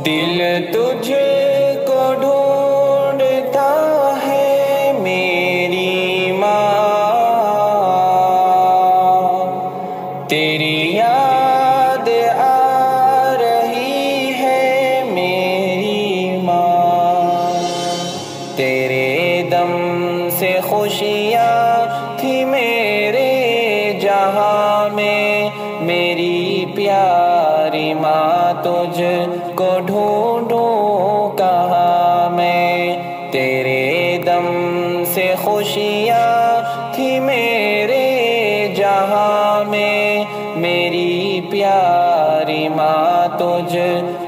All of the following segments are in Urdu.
دل تجھ کو ڈھونڈتا ہے میری ماں، تیری یاد آ رہی ہے میری ماں، تیرے دم سے خوشیاں تھی میرے جہاں میں، میری پیاری ماں تجھ کو ڈھونڈوں کہاں میں، تیرے دم سے خوشیاں تھی میرے جہاں میں، میری پیاری ماں تجھ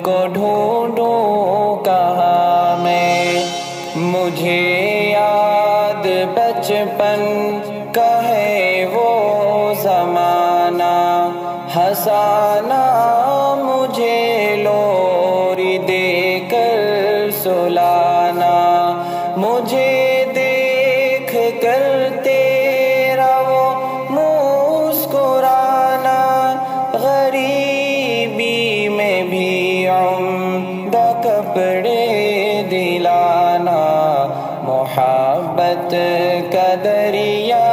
کو ڈھونڈوں کہاں میں۔ مجھے یاد بچپن کا ہے وہ زمانہ، ہنسانا مجھے لوری دے کر سلانا، مجھے دیکھ کر تیرا وہ مسکرانا، غریبی میں بھی عمدہ کپڑے دلانا، محبت کا دریا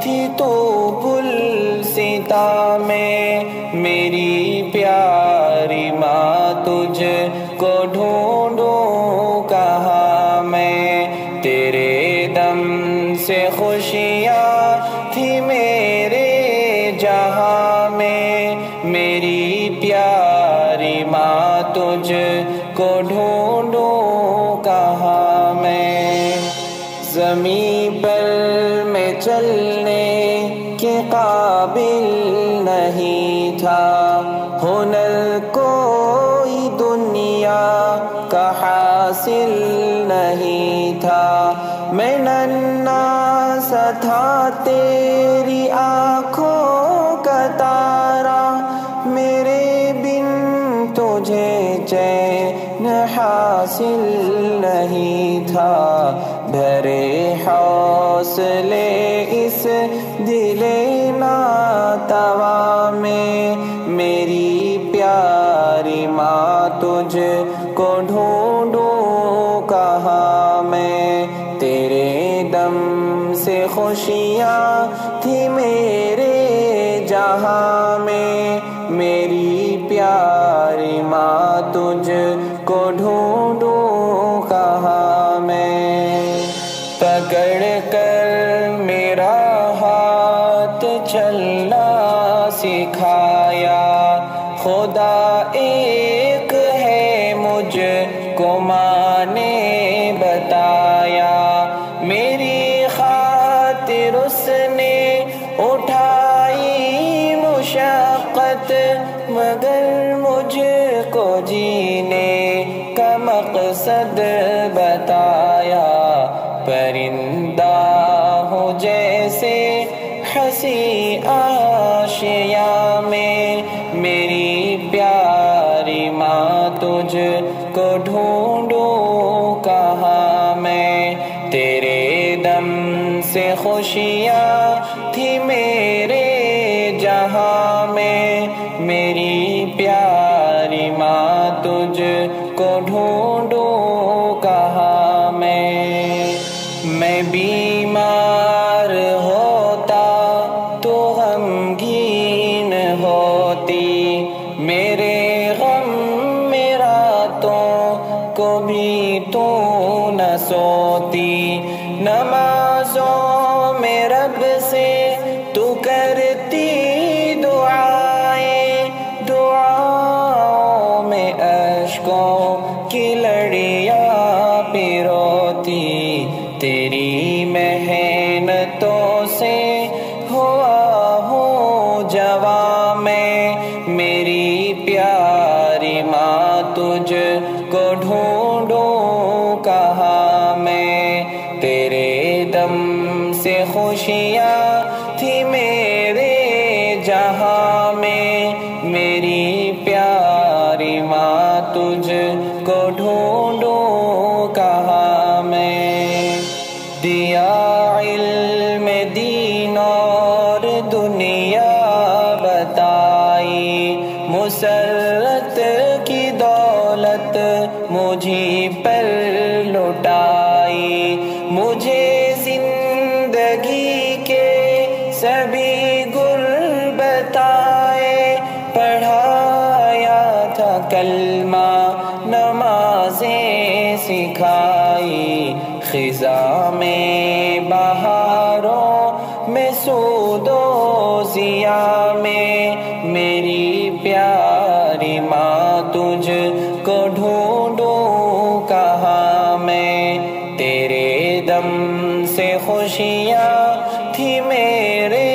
تھی تو گلستاں میں، میری پیاری ماں تجھ کو ڈھونڈوں کہاں میں، تیرے دم سے خوشیاں تھی میرے جہاں میں، میری پیاری ماں تجھ کو ڈھونڈوں کہاں میں۔ زمین پر میں چلنے کے قابل نہیں تھا، ہنر کوئی دنیا کا حاصل نہیں تھا، میں ننھا سا تھا تیری آنکھوں کا تارا، میرے بن تجھے چین حاصل نہیں تھا، بھرے حوصلے اس دل ناتواں میں، میری پیاری ماں تجھ کو ڈھونڈوں کہاں میں، تیرے دم سے خوشیاں تھی میرے جہاں میں، میری پیاری ماں تجھ کو ڈھونڈوں کہاں میں۔ پکڑ کر میرا ہاتھ چلنا سکھایا، خدا ایک ہے مجھ کو ماں نے بتایا، میری خاطر اس نے اٹھائی مشقت، مگر مجھ کو جینے کا مقصد بتایا، پرندہ ہوں جیسے ہنسی آشیاں میں، میری پیاری ماں تجھ کو ڈھونڈوں کہاں میں، تیرے دم سے خوشیاں تھی میرے جہاں میں، میری پیاری ماں تجھ کو ڈھونڈوں کہاں میں۔ میں بیمار ہوتا تو غمگین ہوتی، میرے غم میں راتوں کو بھی تو نہ سوتی، نمازوں میں رب سے تو کرتی دعائیں، دعاؤں میں اشکوں کی لڑیاں پیروتی، تیری محنتوں سے ہوا ہوں جواں میں، میری پیاری ماں تجھ کو ڈھونڈوں کہاں میں، تیرے دم سے خوشیاں تھی میرے جہاں میں، میری پیاری ماں تجھ کو ڈھونڈوں کہاں میں۔ دیا علم دین اور دنیا بتائی، مسرت کی دولت مجھے زندگی کے سبھی گر بتائے، پڑھایا تھا کلمہ نمازیں سکھائی، خزاں میں بہاروں میں سود و ضیاء میں، میری پیاری ماں تجھ کو ڈھونڈوں کہاں میں، تیرے دم سے خوشیاں تھی میرے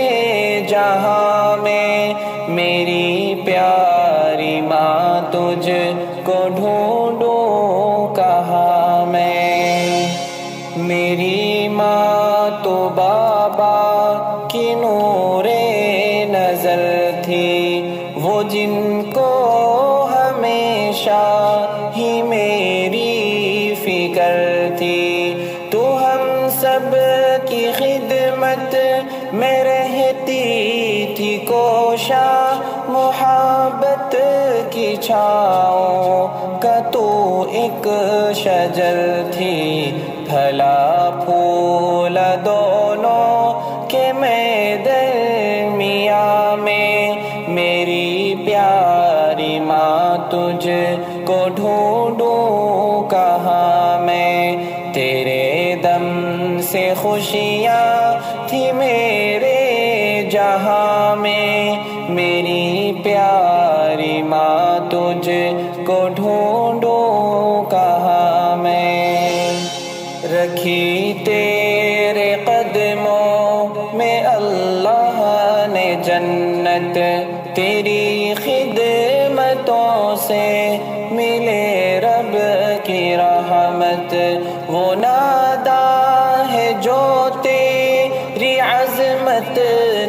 جہاں میں، میری پیاری ماں تجھ کو ڈھونڈوں کہاں میں، میری ماں تو بابا کی نور نظر تھی، وہ جن کو ہمیشہ ہی میری فکر تھی، تو ہم سب کی خدمت میں رہتی تھی کوشاں، محبت کی چھاؤں کا تو ایک شجر تھی، پھلا پھول دونوں کے میں درمیاں میں، میری پیاری ماں تجھ کو ڈھونڈوں کہاں میں، تیرے دم سے خوشیاں تھی میرے جہاں میں، میری پیاری ماں تجھ کو ڈھونڈوں کہاں میں، رکھی تیرے قدموں میں اللہ نے جنت، تیری خدمتوں سے ملے رب کی رحمت، وہ نادا ہے جو تیری عظمت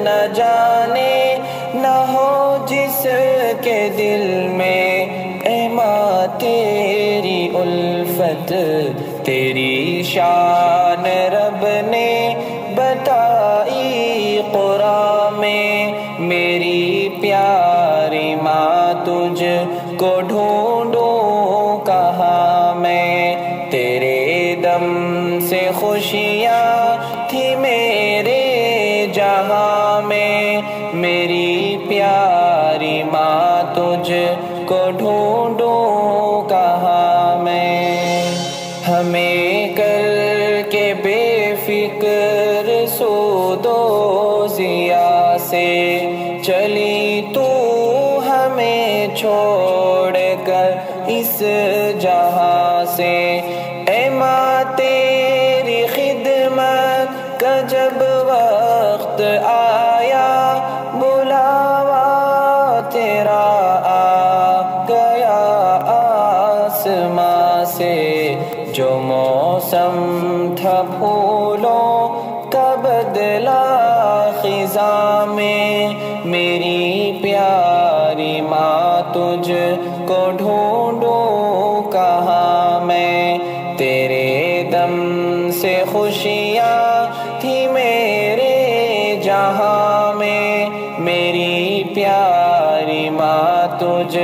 نہ جانے، نہ ہو جس کے دل میں اے ماں تیری الفت، تیری شان رب نے بتائی قرآن میں، میری پیاری ماں تجھ کو ڈھونڈوں کہاں میں، تیرے دم سے خوشیاں تھی میرے جہاں میں، میری پیاری ماں تجھ کو ڈھونڈوں کہاں میں، ہمیں کر کے بے فکر سود و ضیاء سے چلی تو ہمیں چھوڑ کر اس جہاں سے، اے ماں تیری خدمت کا جب وقت آیا، بلاوا تیرا آ گیا آسماں سے، جو موسم تھا پھولوں کا بدلا خزاں میں، میری پیاری ماں تجھ کو ڈھونڈوں کہاں میں، تیرے دم سے خوشیاں تھی میرے جہاں میں، میری پیاری ماں تجھ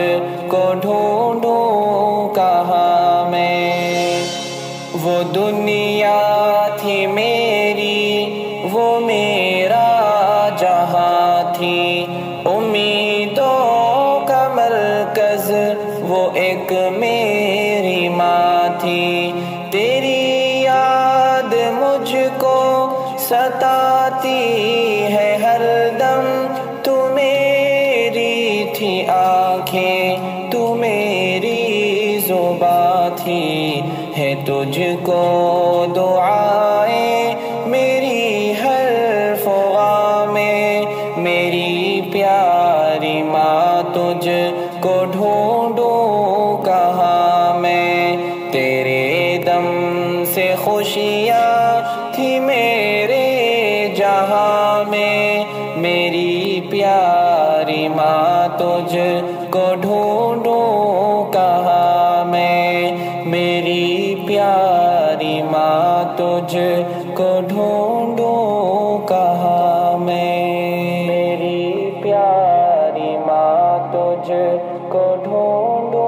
کو ڈھونڈوں کہاں میں، وہ دنیا تھی میری، وہ میرا جہاں تھی، امیدوں کا مرکز وہ ایک میری ماں تھی، تیری یاد مجھ کو ستاتی ہے ہر دم، تو میری تھی آنکھیں تو میری زباں تھی، ہے تجھ کو دعائیں میری ہر فغاں میں، میری پیاری ماں تجھ کو ڈھونڈوں کہاں میں، تیرے دم سے خوشیاں تھی میرے جہاں میں، میری پیاری ماں تجھ کو ڈھونڈوں کہاں میں، میری پیاری ماں تجھ کو ڈھونڈوں کہاں میں، میری پیاری ماں تجھ کو ڈھونڈوں